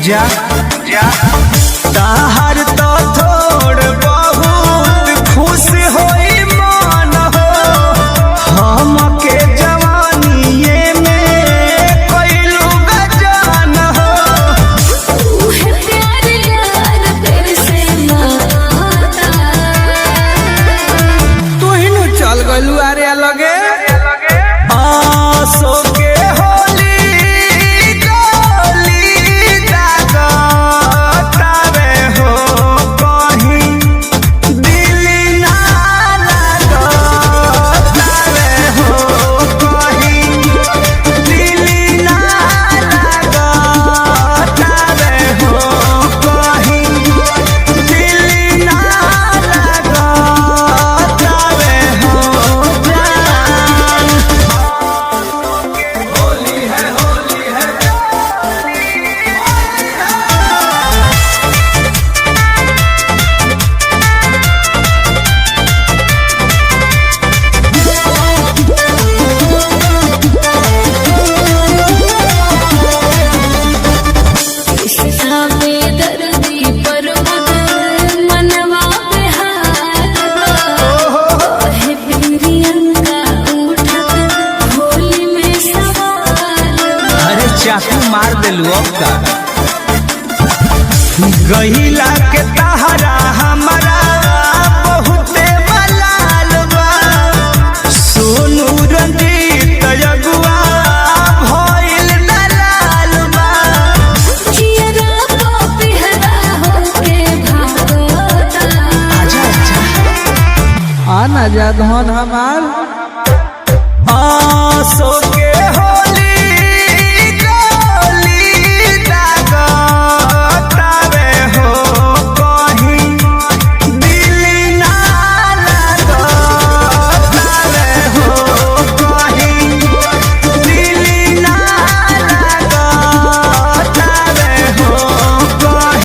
जा ताहर तो थोड़ बहुत खुश होई मन हो हमके जवानीए में कैलू गजान हो प्यार यार तेरे से माता तू ही नु चल गलू अरे लगे आसो के चाकू मार दिलू अब का गहिला के तहरा हमारा बहुते मलाल बा सोनू रंजीत अगुआ भइल दलाल बा जियरा को पिहरा होके भागता आजा आना जा धन हमार आसो के